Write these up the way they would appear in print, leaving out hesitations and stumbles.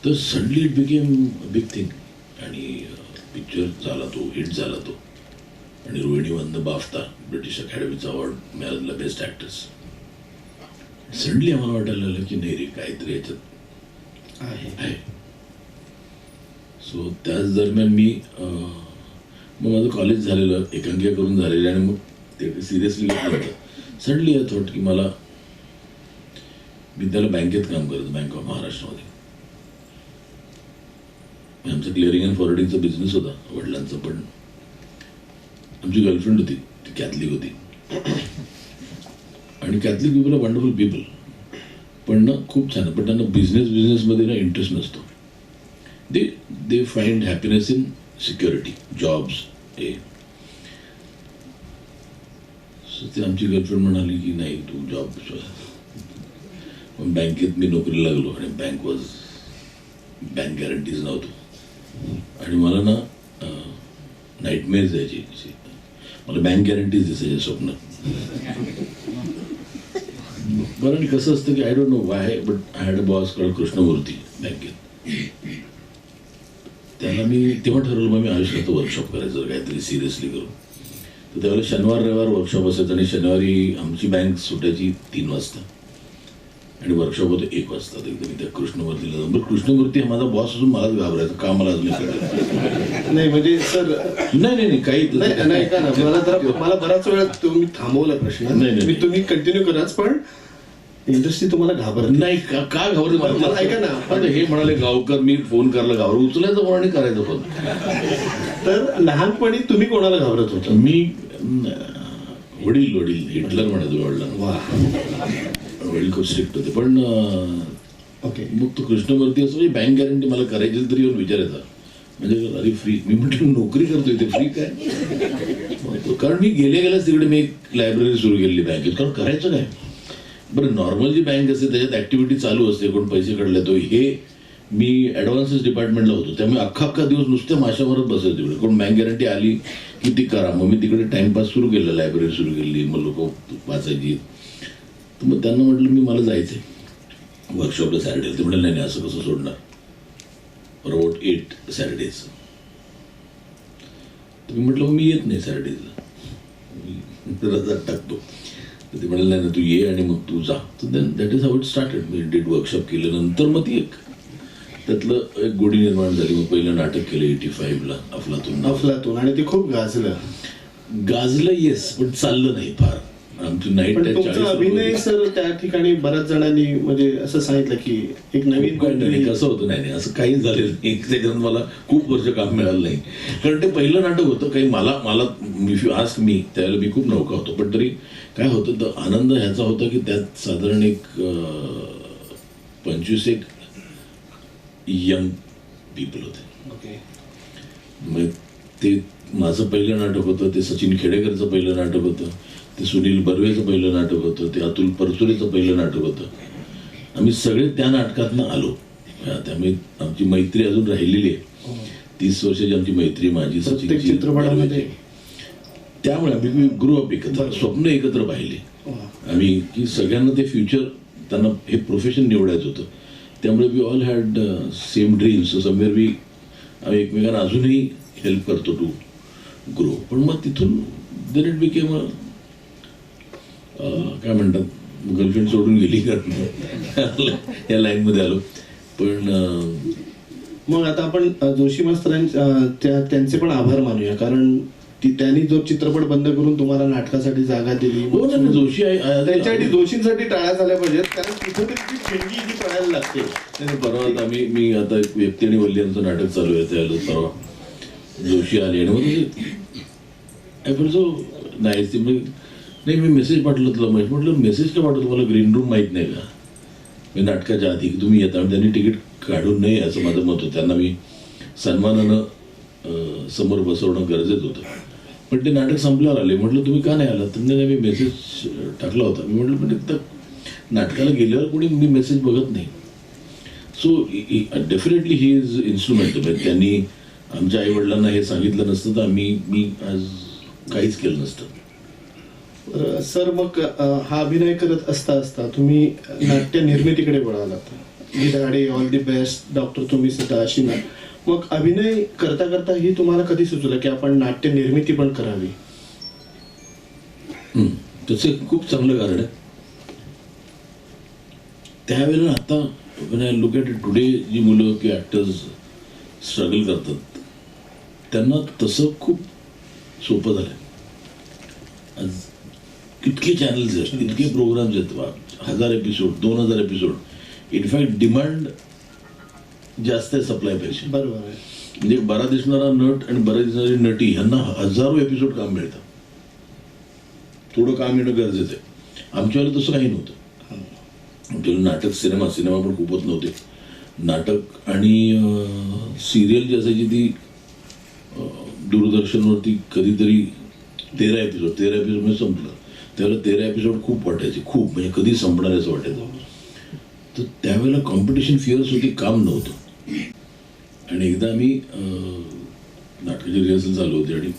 तर suddenly it became big thing आणि picture झाला तो, हिट झाला तो. आणि रोहिणीमधनं बाफ्ता ब्रिटिश अकॅडमीचा अवॉर्ड मिळालेला बेस्ट ॲक्ट्रेस. सडनली आम्हाला वाटायला लागलं की नाही रे काहीतरी याच्यात आहे. सो त्याच दरम्यान मग माझं कॉलेज झालेलं, एकांकिका करून झालेलं आणि मग ते सिरियसली घेतलं होतं. सडनली आय थॉट की मला, मी त्याला बँकेत काम करतो, बँक ऑफ महाराष्ट्रामध्ये. आमचा क्लिअरिंग अँड फॉरवर्डिंगचा बिझनेस होता वडिलांचा. पण आमची गर्लफ्रेंड होती, ती कॅथलिक होती. आणि Catholic people are wonderful people, पण ना खूप छान. पण त्यांना बिझनेसमध्ये ना इंटरेस्ट नसतो. They find happiness in security, jobs हे. सो ते आमची गर्लफ्रेंड म्हणाली की नाही तू जॉब. पण बँकेत मी नोकरीला लागलो आणि बँक गॅरंटीज नव्हतो. आणि मला ना नाईटमेअर्स द्यायची, मला बँक गॅरंटीज दिसायचे स्वप्न. बरं, आणि कसं असतं की I don't no Y but I had a boss called Krishnamurthy बँकेत. त्याला मी तेव्हा ठरवलं मग मी आयुष्यात वर्कशॉप करायचं काहीतरी सिरियसली करू. तर त्यावेळेला शनिवार रविवार वर्कशॉप असायचं आणि शनिवारी आमची बँक सुटायची 3 वाजता आणि वर्कशॉप होतं 1 वाजता. तर मी त्या कृष्णमूर्तीला जाऊन, बरं कृष्णमूर्ती हा माझा बॉस असून मलाच घाबरायचं का, मला अजून कळलं नाही. म्हणजे सर नाही काही नाही का ना, मला बराच वेळा तुम्ही थांबवला प्रश्न. नाही. तुम्ही कंटिन्यू कराच, पण इंडस्ट्री तुम्हाला घाबरत नाही. का घाबरते मला ऐका ना. पण हे म्हणाले गावकर, मी फोन करला गावर, उचलायचं फोन आणि करायचं फोन. तर लहानपणी तुम्ही कोणाला घाबरत होता? मी वडील हिटलर म्हणायचो वडिलांना. वा, वडील खूप स्ट्रिक्ट होते. पण ओके. मग तो कृष्णमूर्ती असं म्हणजे बँक गॅरंटी मला करायची तरी येऊन विचारायचा. म्हणजे अरे फ्री, मी म्हटलं नोकरी करतोय ते फ्री काय. कारण मी गेल्याच तिकडे मी एक लायब्ररी सुरू केलेली बँकेत. कारण करायचं काय. बरं नॉर्मल जी बँक असते त्याच्यात ॲक्टिव्हिटी चालू असते, कोण पैसे काढले तो हे. मी ॲडव्हान्सेस डिपार्टमेंटला होतो, त्यामुळे अख्खा दिवस नुसत्या माशावरच बसायचं तिकडे. कोण बँक गॅरंटी आली की ती करा. मग मी तिकडे टाइमपास सुरू केला, लायब्ररी सुरू केली, मग लोक वाचायची. तर मग त्यांना म्हटलं मला जायचं आहे वर्कशॉपला सॅटर्डे. ते म्हटलं नाही असं कसं सोडणार, अबाउट 8 सॅटर्डेज. तर मी म्हटलं मी येत नाही सॅटर्डेजला, मी रजा टाकतो. तर ते म्हणाले नाही तू ये आणि मग तू जा. तर then that is how it started. मी डिड वर्कशॉप केल्यानंतर मग ती त्यातलं एक गोडी निर्माण झाली. मग पहिलं नाटक केलं 85ला अफलातून. आणि ते खूप गाजलं. येस, पण चाललं नाही फार. आमची नाईट तुमचा अभिनय सर त्या ठिकाणी बऱ्याच जणांनी म्हणजे असं सांगितलं की एक नवीन कसं होतं. नाही असं काहीच झालेलं नाही. त्याच्यात मला खूप वर्ष काम मिळालं नाही. कारण ते पहिलं नाटक होतं. काही मला इफ यू आस्क मी, त्यावेळेला मी खूप नौका होतो. पण तरी काय होतं तर आनंद ह्याचा होता की त्यात साधारण एक 25 यंग पीपल होते. मग ते माझं पहिलं नाटक होतं, ते सचिन खेडेकरचं पहिलं नाटक होतं, ते सुनील बर्वेचं पहिलं नाटक होतं, ते अतुल परचुरेचं पहिलं नाटक होतं. आम्ही सगळे त्या नाटकातनं आलो. त्यामुळे आमची मैत्री अजून राहिलेली आहे. 30 वर्षाची आमची मैत्री माझी सचिन चित्रपटामध्ये. त्यामुळे आम्ही ग्रो अप एकत्र, स्वप्न एकत्र पाहिले आम्ही की सगळ्यांना ते फ्युचर, त्यांना हे प्रोफेशन निवडायचं होतं. त्यामुळे we all had same dreams. Somewhere आम्ही एकमेकांना अजूनही हेल्प करतो टू ग्रो. पण मग तिथून देन इट बिकेम काय म्हणतात, गर्लफ्रेंड सोडून गेली या लाईनमध्ये आलो. पण मग आता आपण जोशी मास्तरांच्या त्यांचे पण आभार मानूया, कारण त्यांनी जो चित्रपट बंद करून तुम्हाला नाटकासाठी जागा दिली. जोशी त्यांच्यासाठी जोशींसाठी टाळ्या झाल्या पाहिजेत, कारण तिथं तरी ठेंगी जी पडायला लागते. परवा मी आता एक व्यक्ती आणि वल्ली यांचं नाटक चालू आहे, त्याला परवा जोशी आले आणि मग नाही मी मेसेज पाठवलं तुला. म्हटलं मेसेज का पाठवतो, मला ग्रीन रूम माहीत नाही का. मी नाटकाच्या आधी की तुम्ही येता, त्यांनी तिकीट काढून नाही असं माझं मत होतं. त्यांना मी सन्मानानं समोर बसवणं गरजेचं होतं. पण ते नाटक संपल्यावर आले. म्हटलं तुम्ही का नाही आला. त्यांनी मी मेसेज टाकला होता. मी म्हटलं पण एकदा नाटकाला गेल्यावर कोणी मी मेसेज बघत नाही. So definitely he is instrument. त्यांनी आमच्या आईवडिलांना हे सांगितलं नसतं तर मी आज काहीच केलं नसतं. सर मग हा अभिनय करत असता तुम्ही नाट्य निर्मितीकडे वळालात. गिधाडे ऑल दी बेस्ट, डॉक्टर तुम्ही सुद्धा अशी ना. मग अभिनय करता करता ही तुम्हाला कधी सुचलं की आपण नाट्य निर्मिती पण करावी? त्याचं खूप चांगलं कारण आहे. त्यावेळेला आता when I look at it today, जी मुलं की ॲक्टर्स स्ट्रगल करतात त्यांना तसं खूप सोपं झालं. आज कितके चॅनल्स आहेत, इतके प्रोग्राम्स आहेत, 1000 एपिसोड, 2000 एपिसोड. इनफॅक्ट डिमांड जास्त आहे सप्लायपेक्षा. बरोबर आहे. म्हणजे बरा दिसणारा नट आणि बरा दिसणारी नटी ह्यांना हजारो एपिसोड काम मिळतं. थोडं काम येणं गरजेचं आहे. आमच्यावेळेला तसं काही नव्हतं. आमच्याकडे नाटक सिनेमा पण खूपच नव्हते. नाटक आणि सिरियल जी असायची ती दूरदर्शनवरती कधीतरी 13 एपिसोड संपलं. त्यावेळेला 13 एपिसोड खूप वाटायचे, खूप म्हणजे कधी संपणार असं वाटायचं. तर त्यावेळेला कॉम्पिटिशन फिअर्स होती, काम नव्हतं. आणि एकदा आम्ही नाटकाची रिहर्सल चालू होती आणि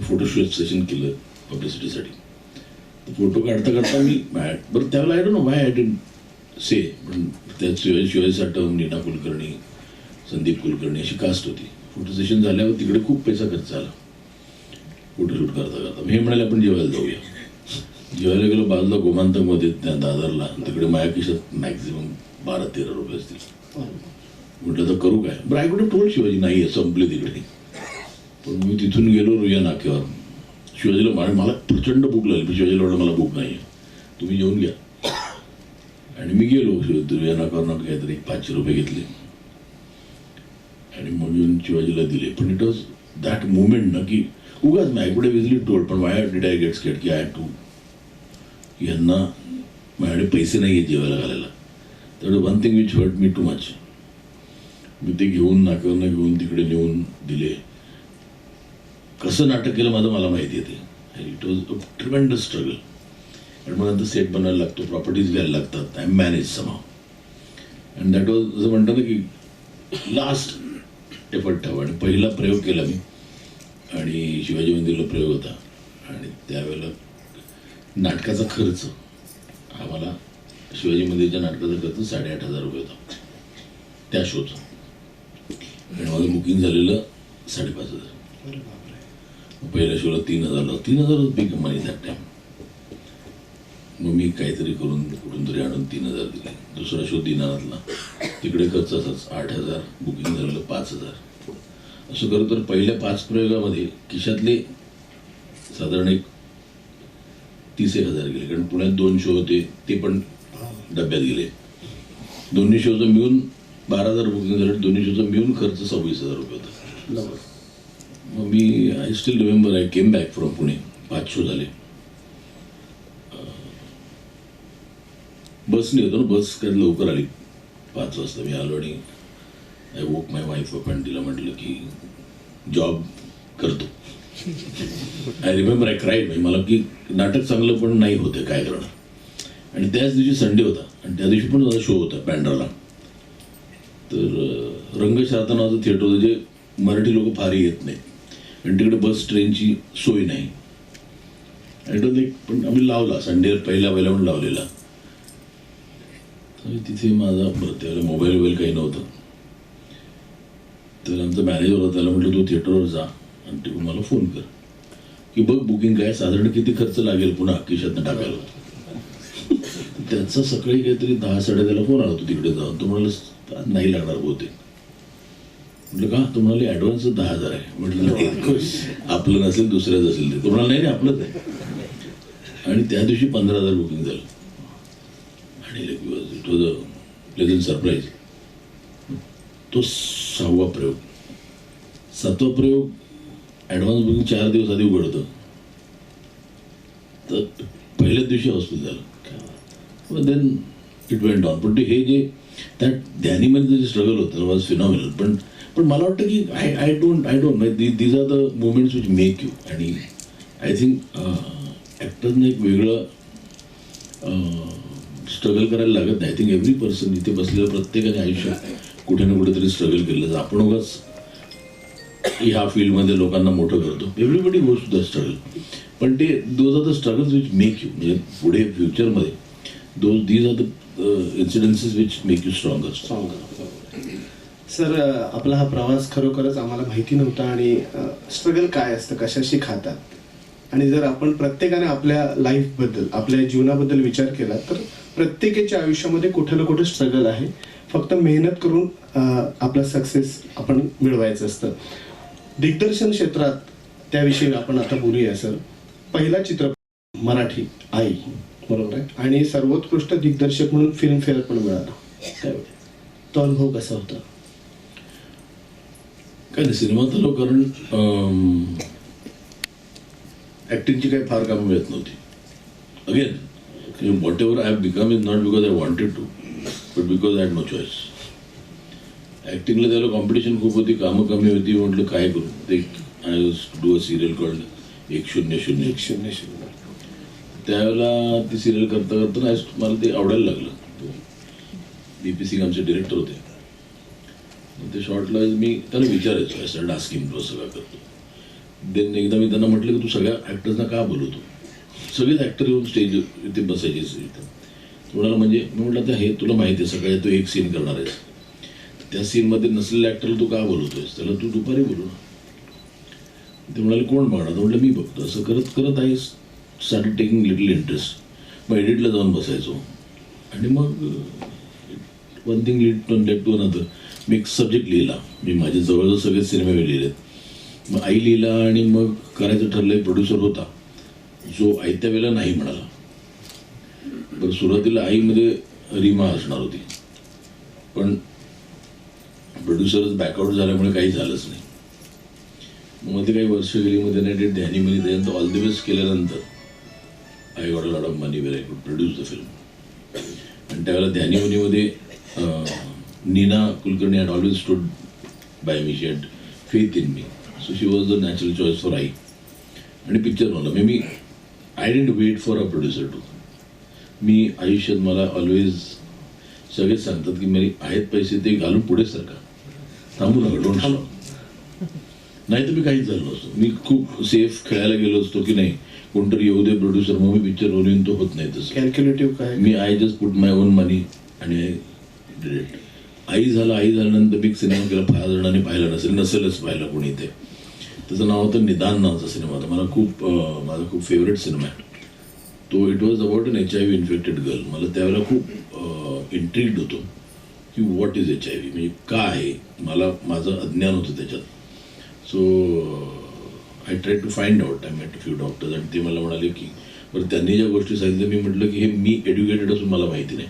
फोटोशूट सेशन केलं पब्लिसिटीसाठी. फोटो काढता काढता मी बरं त्यावेळेला I don't know why I didn't say, पण त्यात शिवाजी साटम, नीना कुलकर्णी, संदीप कुलकर्णी अशी कास्ट होती. फोटो सेशन झाल्यावर तिकडे खूप पैसा खर्च झाला फोटोशूट करता करता. हे म्हणाले आपण जेवायला जाऊया. जेवायला गेलो बाजूला गोमांतकमध्ये त्या दादरला, तिकडे माझ्या खिशात मॅक्झिमम 12-13 रुपये असतील. म्हटलं तर करू काय, बरं आय कुठे टोल्ड शिवाजी नाही संपले तिकडे. पण मी तिथून गेलो रुया नाक्यावर. शिवाजीला मला प्रचंड भूक लागली. शिवाजीला वाटलं मला भूक नाही आहे, तुम्ही जेवून घ्या. आणि मी गेलो रुया नाक्यावर काहीतरी 500 रुपये घेतले आणि मग येऊन शिवाजीला दिले. पण इट वॉज दॅट मुमेंट ना की उगाच मी I could have easily told, पण why did I get scared की आय हॅड टू, यांना माझ्याकडे पैसे नाही आहेत जेवायला घालायला. तर one thing which hurt me too much. मी ते घेऊन नाक्यावरनं घेऊन तिकडे नेऊन दिले. कसं नाटक केलं माझं मला माहिती आहे ते. It was a tremendous struggle. आणि मग नंतर सेट बनवायला लागतो, प्रॉपर्टीज घ्यायला लागतात, आय मॅनेज समाव. अँड दॅट वॉज असं म्हणतात ना की लास्ट एफर्ट हवा. आणि पहिला प्रयोग केला मी आणि शिवाजी मंदिरला प्रयोग होता. आणि त्यावेळेला नाटकाचा खर्च हा मला शिवाजी मंदिरच्या नाटकाचा खर्च 8,500 रुपये होता त्या शोचा. आणि माझं बुकिंग झालेलं 5,500. पहिल्या शोला 3,000 बिग मनी दॅट टाइम. मग मी काहीतरी करून कुठून तरी आणून 3,000 दिले. दुसरा शो दिनानाथला, तिकडे खर्च असाच 8,000, बुकिंग झालेलं 5,000. असं करत तर पहिल्या 5 प्रयोगामध्ये खिशातले साधारण एक 30,000 गेले. कारण पुण्यात 2 शो होते, ते पण डब्यात गेले. दोन्ही शोचं मिळून 12,000 बुकिंग झालं. दोन्ही शोचं मिळून खर्च 26,000 रुपये होता. मग मी I still remember I came back from Pune. 5 show झाले. बसने होतो ना, बस काय लवकर आली 5 वाजता. मी आलो आणि आय वोक माय वाईफ अप आणि तिला म्हटलं की जॉब करतो. I remember I cried. मला की नाटक चांगलं पण नाही होतं, काय करणार. आणि त्याच दिवशी संडे होता आणि त्या दिवशी पण माझा शो होता बँड्राला. तर रंगशारदा नावाचं थिएटर होतं जे मराठी लोक फारही येत नाहीत आणि तिकडे बस ट्रेनची सोय नाही. आणि पण आम्ही लावला संडे पहिला म्हणून लावलेला. तर तिथे माझा त्यावेळेला मोबाईल काही नव्हतं. तर आमचा मॅनेजर होता, त्याला म्हटलं तू थिएटरवर जा आणि तिकडून मला फोन कर की बघ बुकिंग काय, साधारण किती खर्च लागेल पुन्हा खिशातनं टाकायला. त्याचा सकाळी काहीतरी 10-10:30 फोन आला होता तिकडे जाऊन. तो म्हणाला नाही लागणार बहुतेक. म्हटलं का? तो म्हणाले ॲडव्हान्स 10,000 आहे. म्हटलं आपलं नसेल दुसऱ्याच असेल ते. तो म्हणाला नाही आपलंच आहे. आणि त्या दिवशी 15,000 बुकिंग झालं. आणि it was a pleasant surprise. तो 6वा प्रयोग. 7वा प्रयोग ॲडव्हान्स बुकिंग 4 दिवस आधी उघडतं. तर पहिल्याच दिवशी हाऊसफुल झालं. Then it went on. पण हे जे त्या ध्यानीमध्ये जे स्ट्रगल होतं वॉज फिनॉमिनल. पण मला वाटतं की I don't these are the moments which make you. आणि आय थिंक ॲक्टरने एक वेगळं स्ट्रगल करायला लागत नाही. आय थिंक एव्हरी पर्सन इथे बसलेलं प्रत्येकाने आयुष्यात कुठे ना कुठेतरी स्ट्रगल केलं. जर आपण उगाच ह्या फील्डमध्ये लोकांना मोठं करतो, everybody goes to the struggle. पण ते those are the struggles which make you. म्हणजे पुढे फ्युचरमध्ये these are the incidences which make you stronger. Sir, आपला हा प्रवास खरोखरच आम्हाला माहिती नव्हता आणि स्ट्रगल काय असतं, कशाशी खातात, आणि जर आपण प्रत्येकाने आपल्या लाईफबद्दल, आपल्या जीवनाबद्दल विचार केला तर प्रत्येकाच्या आयुष्यामध्ये कुठे ना कुठे स्ट्रगल आहे. फक्त मेहनत करून आपला सक्सेस आपण मिळवायचं असतं. दिग्दर्शन क्षेत्रात त्याविषयी आपण आता बोलूया. सर, पहिला चित्रपट मराठी आई, बरोबर आहे, आणि सर्वोत्कृष्ट दिग्दर्शक म्हणून फिल्मफेअर पण मिळाला. त्यावेळी तो अनुभव कसा होता? काय नाही, सिनेमात आलो कारण ॲक्टिंगची काही फार कामं मिळत नव्हती. Again whatever I have become is not because I wanted to, but because I had no choice. ॲक्टिंगला त्याला कॉम्पिटिशन खूप होती, कामं कमी होती. म्हटलं काय करू, ते I was do a serial called 100. त्यावेळेला ती सिरियल करता करता मला ते आवडायला लागलं. BP सिंग आमचे डिरेक्टर होते. ते शॉर्टला मी त्यांना विचारायचो, आय स्टार्टेड आस्किंग तो सगळं करतो. देन एकदा मी त्यांना म्हटलं की तू सगळ्या ॲक्टर्सना का बोलवतो, सगळेच ॲक्टर येऊन स्टेज इथे बसायचे इथं. म्हणाला म्हणजे मी म्हटलं आता हे तुला माहिती आहे, सकाळी तू एक सीन करणार आहेस, त्या सीनमध्ये नसलेल्या ॲक्टरला तू का बोलवतोयस, त्याला तू दुपारी बोलव ना. ते म्हणाले कोण बघणार, म्हटलं मी बघतो. असं करत करत I started taking little interest. मग एडिटला जाऊन बसायचो आणि मग one thing led to another. मी एक सब्जेक्ट लिहिला, मी माझे जवळजवळ सगळे सिनेमे लिहिलेत. मग आई लिहिला आणि मग करायचं ठरलं. एक प्रोड्युसर होता जो आयत्या वेळेला नाही म्हणाला. बरं, सुरुवातीला आईमध्ये रीमा असणार होती, पण प्रोड्युसरच बॅकआउट झाल्यामुळे काही झालंच नाही. मग मध्ये काही वर्ष गेली, मध्ये नाही ध्यानीमध्ये त्यानंतर ऑल द बेस्ट केल्यानंतर I got a lot of money where I could produce the film. आणि त्यावेळेला ध्यानीमनीमध्ये Nina Kulkarni had always stood by me, she had faith in me, so she was the natural choice for I. आणि picture बनवलं. मी I didn't wait for a producer to. मी आयुष्यात मला always सगळेच सांगतात की मी आहेत पैसे ते घालून पुढे सरका, थांबू नका, डोंट स्टॉप. नाही तर मी काहीच झालं नसतो. मी खूप सेफ खेळायला गेलो असतो की नाही कोणतरी येऊ दे प्रोड्युसर, मग मी पिक्चर बनवून. तो होत नाही तसं. कॅल्क्युलेटिव्ह काय, मी I just put my own money आणि आय डिड इट. आई झाल्यानंतर बिग सिनेमा केला, फार जणांनी पाहिला नसेलच पाहिला कोणी. ते त्याचं नाव होतं निदान नावाचा सिनेमा होता. माझा खूप फेवरेट सिनेमा आहे तो. It was about an HIV infected girl. मला त्यावेळेला खूप इंट्रिग्ड होतो की व्हॉट इज HIV, म्हणजे काय आहे. माझं अज्ञान होतं त्याच्यात. So I try to find out. I met few doctors आणि ते मला म्हणाले की बरं त्यांनी ज्या गोष्टी सांगितल्या, मी म्हटलं की हे मी एज्युकेटेड असून मला माहिती नाही.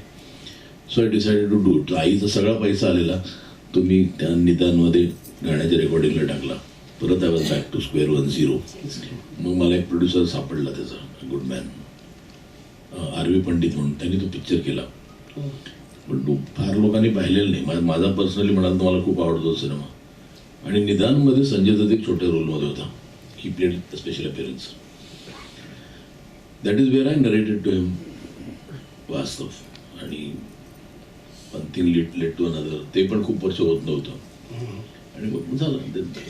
So I decided to do it. आईचा सगळा पैसा आलेला तो मी त्या निदानमध्ये गाण्याच्या रेकॉर्डिंगला टाकला. परत I was back to square 10. मग मला एक प्रोड्युसर सापडला, त्याचा गुड मॅन RV पंडित म्हणून. त्यांनी तो पिक्चर केला, पण तो फार लोकांनी पाहिलेला नाही. माझा पर्सनली म्हणाल तर मला खूप आवडतो सिनेमा. आणि निदानमध्ये संजय दत्त एक छोट्या रोलमध्ये होता. He played special appearance. That is where I narrated to him Vaastav. आणि one thing led to another. ते पण खूप वर्ष होत नव्हतं आणि मग झालं.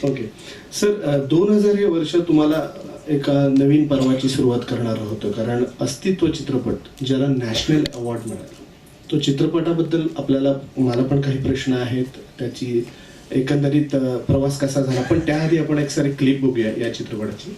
ओके सर, 2000 हे वर्ष तुम्हाला एका नवीन पर्वाची सुरुवात करणार होतं, कारण अस्तित्व चित्रपट ज्याला नॅशनल अवॉर्ड मिळाला, तो चित्रपटाबद्दल मला पण काही प्रश्न आहेत. त्याची एकंदरीत प्रवास कसा झाला, पण त्याआधी आपण एक सारी क्लिप बघूया या चित्रपटाची.